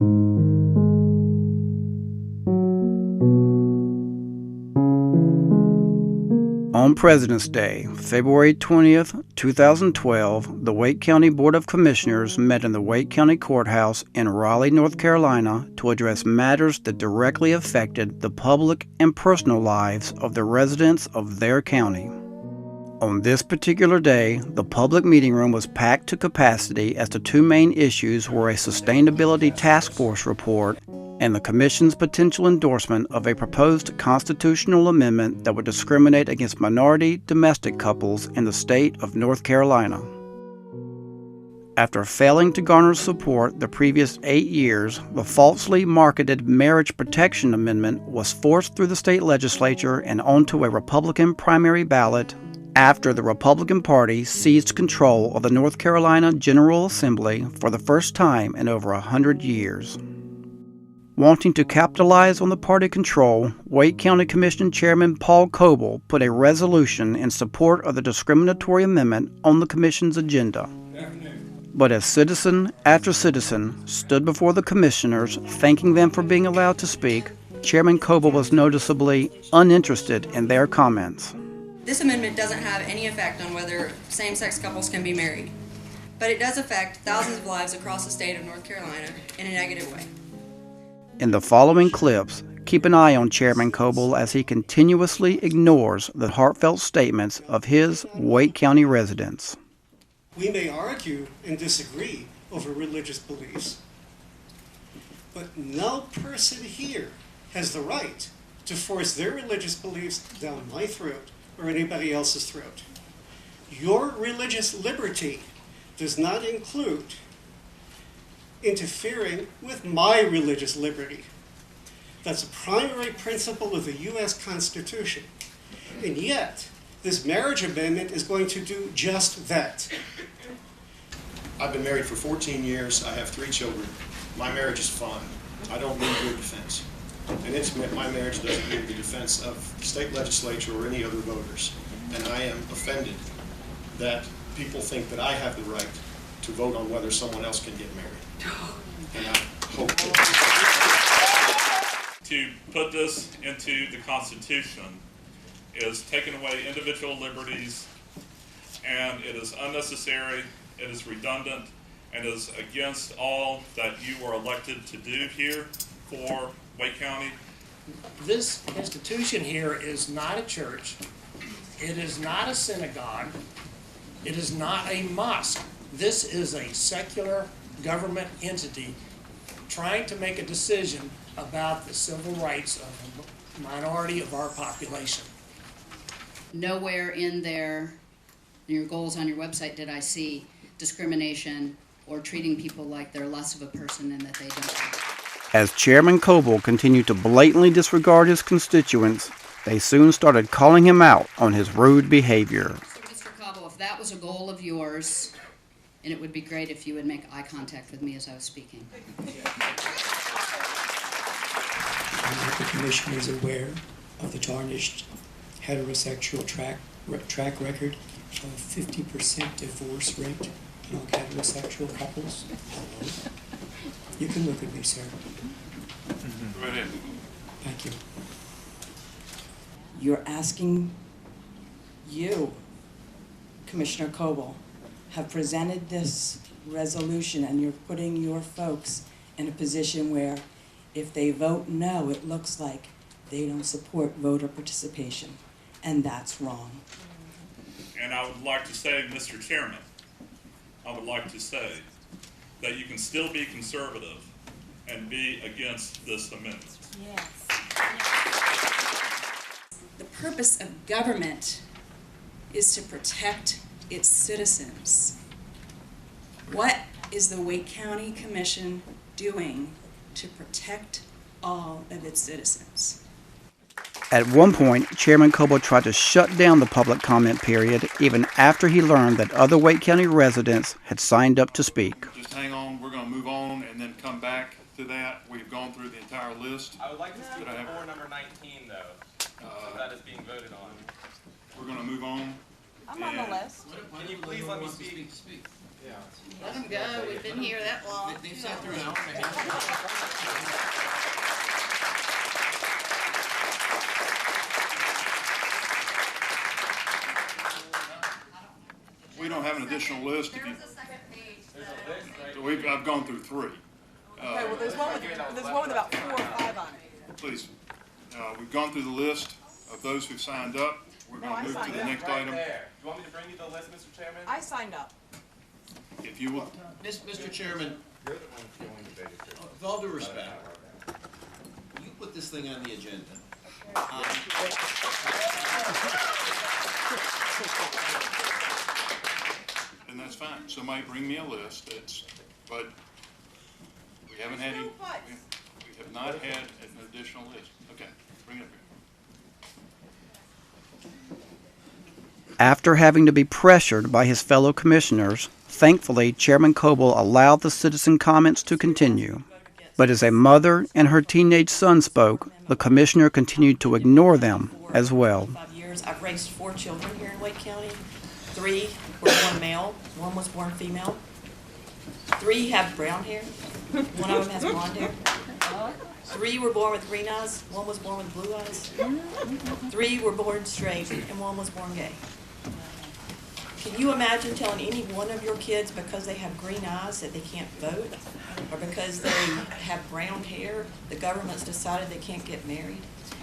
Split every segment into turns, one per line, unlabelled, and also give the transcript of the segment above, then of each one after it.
On President's Day, February 20th, 2012, the Wake County Board of Commissioners met in the Wake County Courthouse in Raleigh, North Carolina, to address matters that directly affected the public and personal lives of the residents of their county. On this particular day, the public meeting room was packed to capacity as the two main issues were a sustainability task force report and the Commission's potential endorsement of a proposed constitutional amendment that would discriminate against minority domestic couples in the state of North Carolina. After failing to garner support the previous 8 years, the falsely marketed Marriage Protection Amendment was forced through the state legislature and onto a Republican primary ballot after the Republican Party seized control of the North Carolina General Assembly for the first time in over 100 years. Wanting to capitalize on the party control, Wake County Commission Chairman Paul Coble put a resolution in support of the discriminatory amendment on the Commission's agenda. But as citizen after citizen stood before the commissioners, thanking them for being allowed to speak, Chairman Coble was noticeably uninterested in their comments.
This amendment doesn't have any effect on whether same-sex couples can be married, but it does affect thousands of lives across the state of North Carolina in a negative way.
In the following clips, keep an eye on Chairman Coble as he continuously ignores the heartfelt statements of his Wake County residents.
We may argue and disagree over religious beliefs, but no person here has the right to force their religious beliefs down my throat or anybody else's throat. Your religious liberty does not include interfering with my religious liberty. That's a primary principle of the U.S. Constitution. And yet, this marriage amendment is going to do just that.
I've been married for 14 years. I have 3 children. My marriage is fine. I don't need your defense. And my marriage doesn't need the defense of the state legislature or any other voters. And I am offended that people think that I have the right to vote on whether someone else can get married. And I hope
to put this into the Constitution is taking away individual liberties, and it is unnecessary, it is redundant, and is against all that you were elected to do here for Wake County.
This institution here is not a church. It is not a synagogue. It is not a mosque. This is a secular government entity trying to make a decision about the civil rights of a minority of our population.
Nowhere in your goals on your website did I see discrimination or treating people like they're less of a person and that they don't.
As Chairman Coble continued to blatantly disregard his constituents, they soon started calling him out on his rude behavior.
So, Mr. Coble, if that was a goal of yours, and it would be great if you would make eye contact with me as I was speaking.
The Commission is aware of the tarnished heterosexual track record of 50% divorce rate among heterosexual couples. You can look at me, sir.
Go ahead.
Thank you.
You're asking you, Commissioner Coble, have presented this resolution and you're putting your folks in a position where if they vote no, it looks like they don't support voter participation, and that's wrong.
And I would like to say, Mr. Chairman, I would like to say that you can still be conservative and be against this amendment.
Yes. The purpose of government is to protect its citizens. What is the Wake County Commission doing to protect all of its citizens?
At one point, Chairman Coble tried to shut down the public comment period even after he learned that other Wake County residents had signed up to speak.
Just hang on, we're going to move on and then come back to that. We've gone through the entire list.
I would like to speak before number 19, though, so that is being voted on.
We're going to move on.
I'm on the list.
Can you please let me speak?
Let them go, we've been here that long.
They've sat through an hour and a half.
We don't have an additional list.
There was a second page.
I've gone through three.
Okay, well, there's one with about 4 or 5 on it.
Please, we've gone through the list of those who signed up. We're
No,
going
I
to move to
signed
the
up.
next
Right
item.
there. You want me to bring you the list, Mr. Chairman?
I signed up.
If you will,
Mr. Chairman, with all due respect, you put this thing on the agenda.
and that's fine. Somebody bring me a list. But we haven't had any. We have not had an additional list. Okay, bring it up here.
After having to be pressured by his fellow commissioners, thankfully Chairman Coble allowed the citizen comments to continue. But as a mother and her teenage son spoke, the commissioner continued to ignore them as well.
5 years, I've raised 4 children here in Wake County. 3 were born male, 1 was born female. 3 have brown hair, 1 of them has blonde hair. 3 were born with green eyes, 1 was born with blue eyes. 3 were born straight, and 1 was born gay. Can you imagine telling any one of your kids because they have green eyes that they can't vote? Or because they have brown hair, the government's decided they can't get married?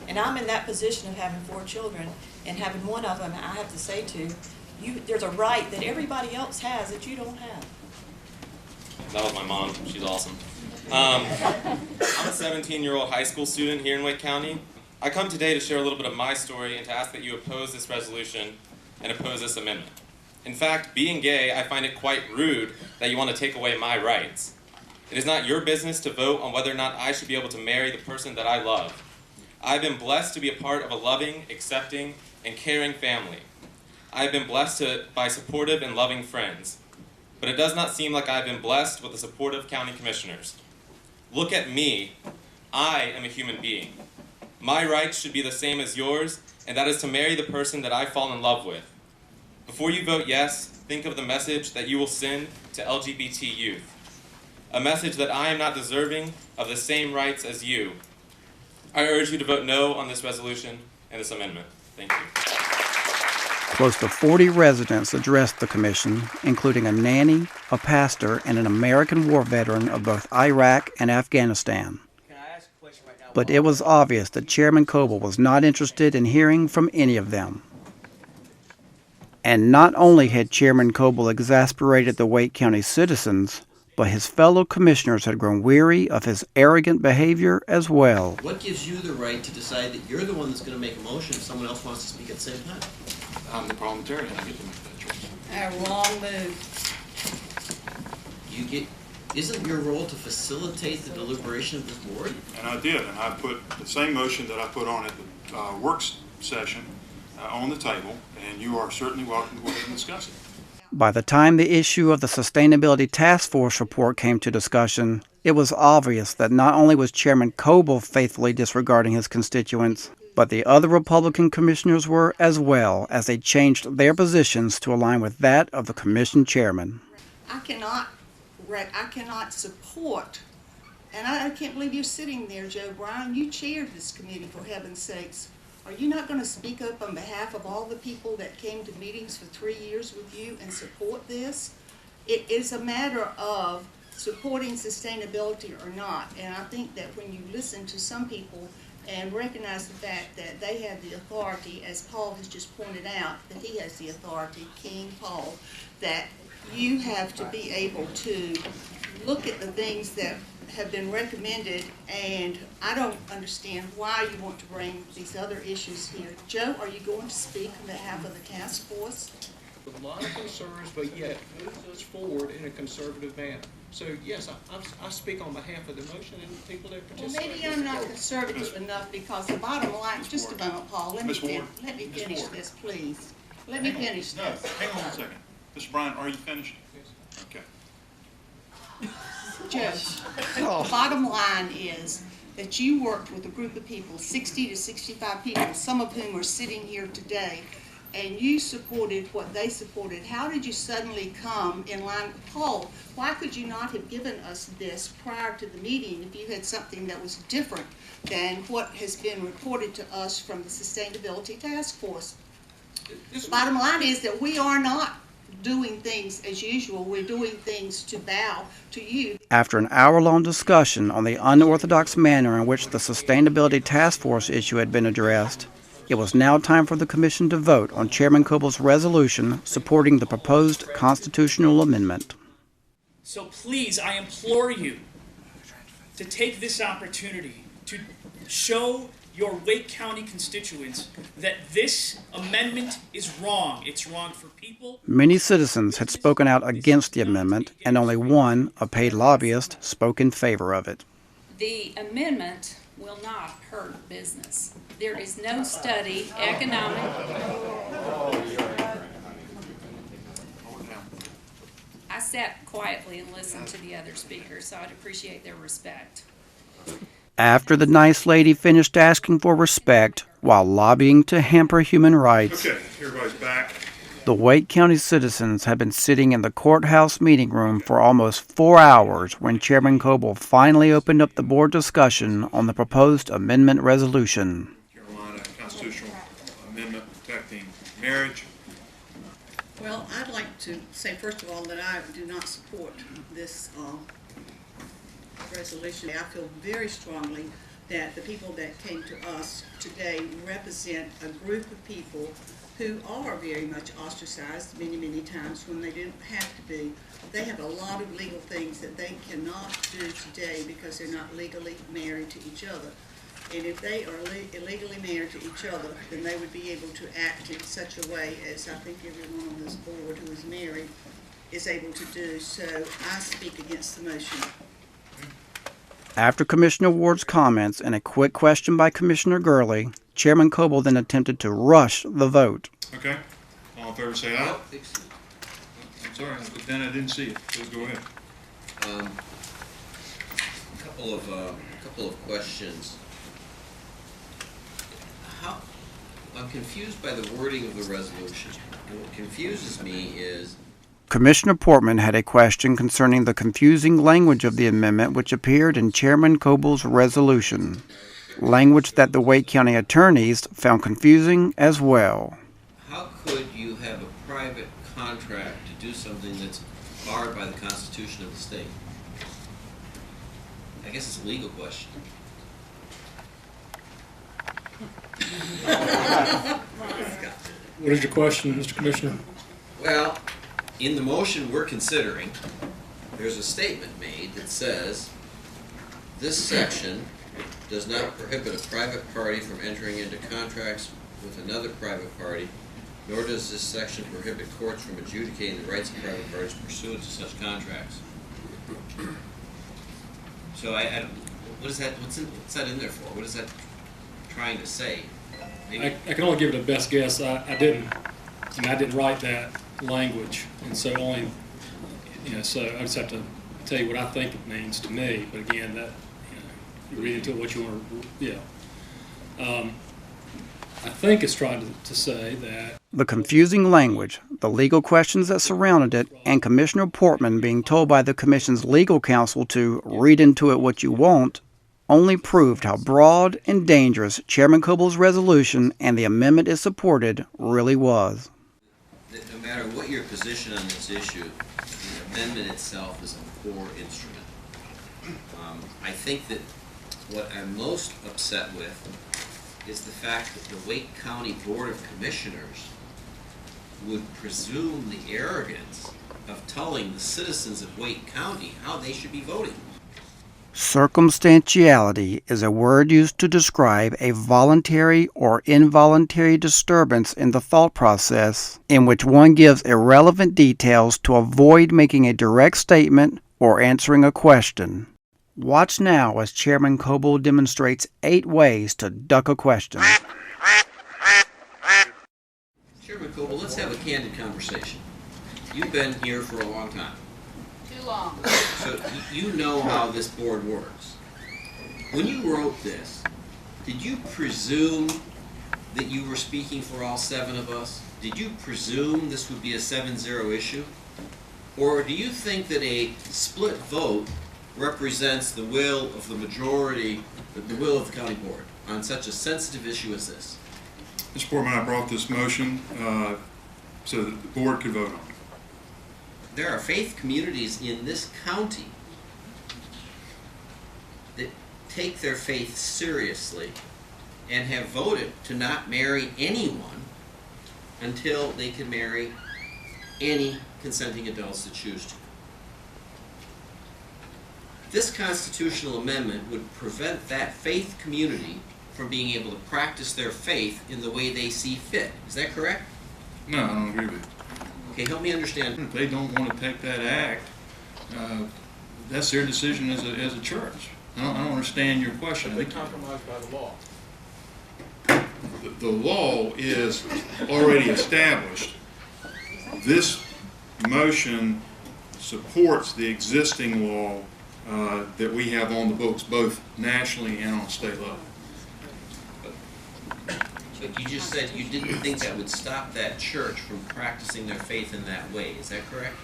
And I'm in that position of having 4 children, and having one of them, I have to say to you, there's a right that everybody else has that you don't have.
That was my mom. She's awesome. I'm a 17-year-old high school student here in Wake County. I come today to share a little bit of my story and to ask that you oppose this resolution and oppose this amendment. In fact, being gay, I find it quite rude that you want to take away my rights. It is not your business to vote on whether or not I should be able to marry the person that I love. I've been blessed to be a part of a loving, accepting, and caring family. I've been blessed by supportive and loving friends. But it does not seem like I've been blessed with the supportive county commissioners. Look at me. I am a human being. My rights should be the same as yours, and that is to marry the person that I fall in love with. Before you vote yes, think of the message that you will send to LGBT youth. A message that I am not deserving of the same rights as you. I urge you to vote no on this resolution and this amendment. Thank you.
Close to 40 residents addressed the commission, including a nanny, a pastor, and an American war veteran of both Iraq and Afghanistan. But it was obvious that Chairman Coble was not interested in hearing from any of them. And not only had Chairman Coble exasperated the Wake County citizens, but his fellow commissioners had grown weary of his arrogant behavior as well.
What gives you the right to decide that you're the one that's going to make a motion if someone else wants to speak at the same time?
I'm the parliamentarian. I get to make that choice.
Wrong move.
Isn't your role to facilitate the deliberation of this board?
And I did, and I put the same motion that I put on at the works session on the table, and you are certainly welcome to go ahead and discuss it.
By the time the issue of the Sustainability Task Force report came to discussion, it was obvious that not only was Chairman Coble faithfully disregarding his constituents, but the other Republican commissioners were as well, as they changed their positions to align with that of the commission chairman.
I cannot support, and I can't believe you're sitting there, Joe Bryan. You chaired this committee, for heaven's sakes. Are you not going to speak up on behalf of all the people that came to meetings for 3 years with you and support this? It is a matter of supporting sustainability or not. And I think that when you listen to some people and recognize the fact that they have the authority, as Paul has just pointed out, that he has the authority, King Paul, that you have to be able to look at the things that have been recommended, and I don't understand why you want to bring these other issues here. Joe, are you going to speak on behalf of the task force?
A lot of concerns, but yet move this forward in a conservative manner. So yes, I speak on behalf of the motion and the people that
Well,
participate.
maybe I'm not conservative enough, because the bottom line, just a moment, Paul, let me finish this, please. Let me finish
No,
this.
hang on a second. Mr. Bryan, are you finished? Okay.
Joe, the bottom line is that you worked with a group of people, 60 to 65 people, some of whom are sitting here today, and you supported what they supported, how did you suddenly come in line with Paul? Why could you not have given us this prior to the meeting if you had something that was different than what has been reported to us from the Sustainability Task Force? The bottom line is that we are not doing things as usual. We're doing things to bow to you.
After an hour-long discussion on the unorthodox manner in which the Sustainability Task Force issue had been addressed, it was now time for the Commission to vote on Chairman Coble's resolution supporting the proposed constitutional amendment.
So please, I implore you to take this opportunity to show your Wake County constituents that this amendment is wrong. It's wrong for people.
Many citizens had spoken out against the amendment, and only one, a paid lobbyist, spoke in favor of it.
The amendment will not hurt business. There is no study, economic. I sat quietly and listened to the other speakers, so I'd appreciate their respect.
After the nice lady finished asking for respect while lobbying to hamper human rights,
Okay, everybody's back.
the Wake County citizens had been sitting in the courthouse meeting room for almost 4 hours when Chairman Coble finally opened up the board discussion on the proposed amendment resolution.
Carolina Constitutional Amendment protecting marriage.
Well, I'd like to say first of all that I do not support this resolution. I feel very strongly that the people that came to us today represent a group of people who are very much ostracized many, many times when they didn't have to be. They have a lot of legal things that they cannot do today because they're not legally married to each other. And if they are illegally married to each other, then they would be able to act in such a way as I think everyone on this board who is married is able to do. So I speak against the motion.
After Commissioner Ward's comments and a quick question by Commissioner Gurley, Chairman Coble then attempted to rush the vote.
Okay, all in favor say aye. I'm sorry, but then I didn't see it. Please go ahead.
Couple of questions. I'm confused by the wording of the resolution. And what confuses me is
Commissioner Portman had a question concerning the confusing language of the amendment which appeared in Chairman Coble's resolution, language that the Wake County attorneys found confusing as well.
how could you have a private contract to do something that's barred by the Constitution of the state? I guess it's a legal question.
What is your question, Mr. Commissioner?
Well, in the motion we're considering, there's a statement made that says, this section does not prohibit a private party from entering into contracts with another private party, nor does this section prohibit courts from adjudicating the rights of private parties pursuant to such contracts. So what is that, what's that in there for? What is that trying to say?
I can only give it a best guess. I didn't write that language, and so only, so I just have to tell you what I think it means to me. But again, that you read into it what you want to. I think it's trying to say that
The confusing language, the legal questions that surrounded it, and Commissioner Portman being told by the Commission's legal counsel to read into it what you want, only proved how broad and dangerous Chairman Coble's resolution and the amendment it supported really was.
No matter what your position on this issue, the amendment itself is a poor instrument. I think that what I'm most upset with is the fact that the Wake County Board of Commissioners would presume the arrogance of telling the citizens of Wake County how they should be voting.
Circumstantiality is a word used to describe a voluntary or involuntary disturbance in the thought process in which one gives irrelevant details to avoid making a direct statement or answering a question. Watch now as Chairman Coble demonstrates 8 ways to duck a question.
Chairman Coble, let's have a candid conversation. You've been here for a long time.
Too long.
So you know how this board works. When you wrote this, did you presume that you were speaking for all 7 of us? Did you presume this would be a 7-0 issue? Or do you think that a split vote represents the will of the majority, the will of the county board on such a sensitive issue as this?
Mr. Portman, I brought this motion so that the board could vote on it.
There are faith communities in this county that take their faith seriously and have voted to not marry anyone until they can marry any consenting adults that choose to. This constitutional amendment would prevent that faith community from being able to practice their faith in the way they see fit. Is that correct?
No, I don't agree with you.
Okay, help me understand.
If they don't want to take that act, that's their decision as a church. I don't understand your question.
They compromised by the law.
The law is already established. This motion supports the existing law that we have on the books, both nationally and on state level.
But you just said you didn't think that would stop that church from practicing their faith in that way. Is that correct?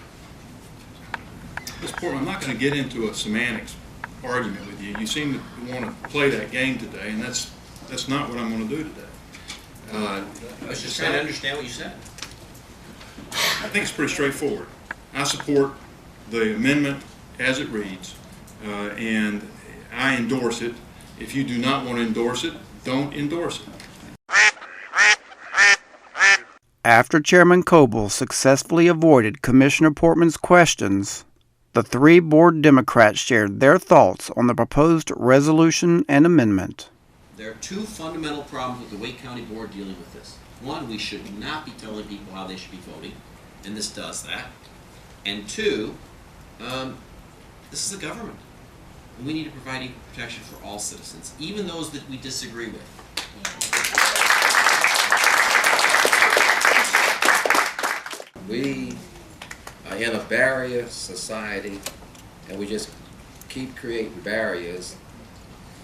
Mr. Portman, I'm not going to get into a semantics argument with you. You seem to want to play that game today, and that's not what I'm going to do today.
I was just trying to understand what you said.
I think it's pretty straightforward. I support the amendment as it reads, and I endorse it. If you do not want to endorse it, don't endorse it.
After Chairman Coble successfully avoided Commissioner Portman's questions, the 3 board Democrats shared their thoughts on the proposed resolution and amendment.
There are 2 fundamental problems with the Wake County Board dealing with this. One, we should not be telling people how they should be voting, and this does that. And 2, this is a government, and we need to provide equal protection for all citizens, even those that we disagree with.
We are in a barrier society, and we just keep creating barriers.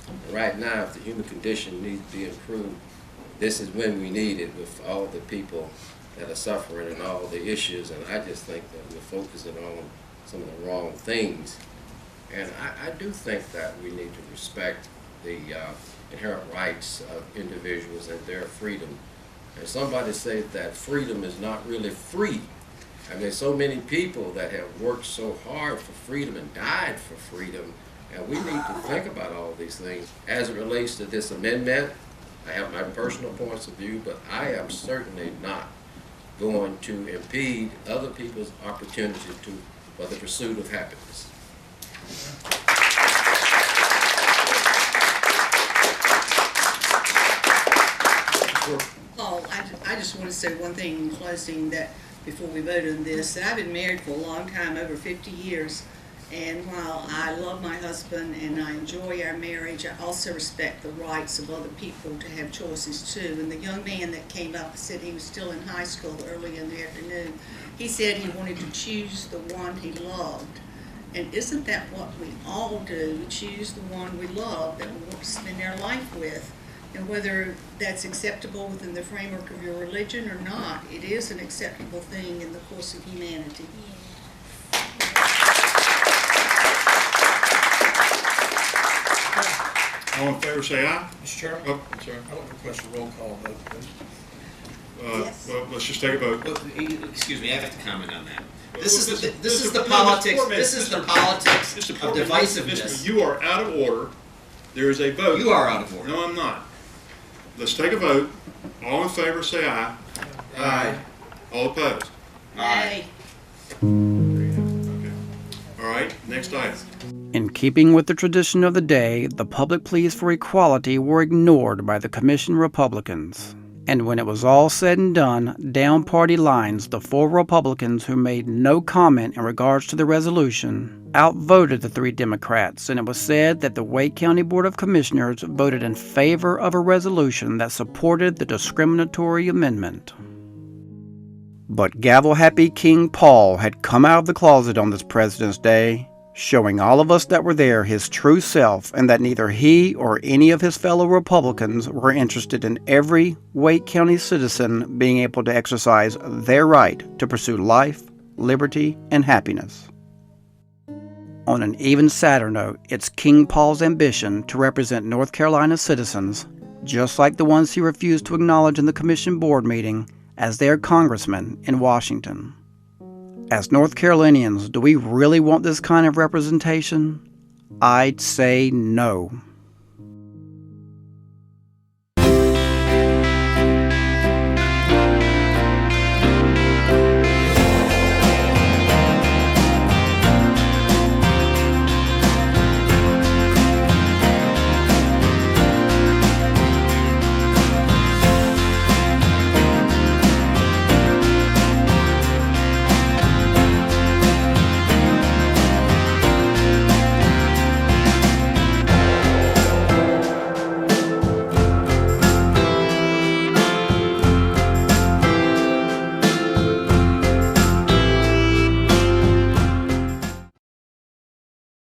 And right now, if the human condition needs to be improved, this is when we need it, with all the people that are suffering and all the issues. And I just think that we're focusing on some of the wrong things. And I do think that we need to respect the inherent rights of individuals and their freedom. And somebody said that freedom is not really free. I mean, there's so many people that have worked so hard for freedom and died for freedom, and we need to think about all these things. As it relates to this amendment, I have my personal points of view, but I am certainly not going to impede other people's opportunity for the pursuit of happiness.
Paul, I just want to say one thing in closing, that before we vote on this, that I've been married for a long time, over 50 years, and while I love my husband and I enjoy our marriage, I also respect the rights of other people to have choices too. And the young man that came up said he was still in high school early in the afternoon. He said he wanted to choose the one he loved. And isn't that what we all do? We choose the one we love, that we want to spend our life with. And whether that's acceptable within the framework of your religion or not, it is an acceptable thing in the course of humanity.
All in favor, say aye.
Mr. Chairman?
Oh, I'm sorry.
I would request a roll call vote, please.
Yes.
Well, let's just take a vote.
Well, excuse me, I have to comment on that. This is the
Mr.
politics.
Portman,
This is the
Mr.
politics
Mr.
of
Portman,
divisiveness.
You are out of order. There is a vote.
You are out of order.
No, I'm not. Let's take a vote. All in favor, say aye.
Aye.
All opposed?
Aye.
Okay. All right, next item.
In keeping with the tradition of the day, the public pleas for equality were ignored by the Commission Republicans. And when it was all said and done, down party lines, the 4 Republicans who made no comment in regards to the resolution outvoted the 3 Democrats, and it was said that the Wake County Board of Commissioners voted in favor of a resolution that supported the discriminatory amendment. But gavel-happy King Paul had come out of the closet on this President's Day, showing all of us that were there his true self and that neither he or any of his fellow Republicans were interested in every Wake County citizen being able to exercise their right to pursue life, liberty, and happiness. On an even sadder note, it's King Paul's ambition to represent North Carolina citizens, just like the ones he refused to acknowledge in the Commission board meeting, as their congressman in Washington. As North Carolinians, do we really want this kind of representation? I'd say no.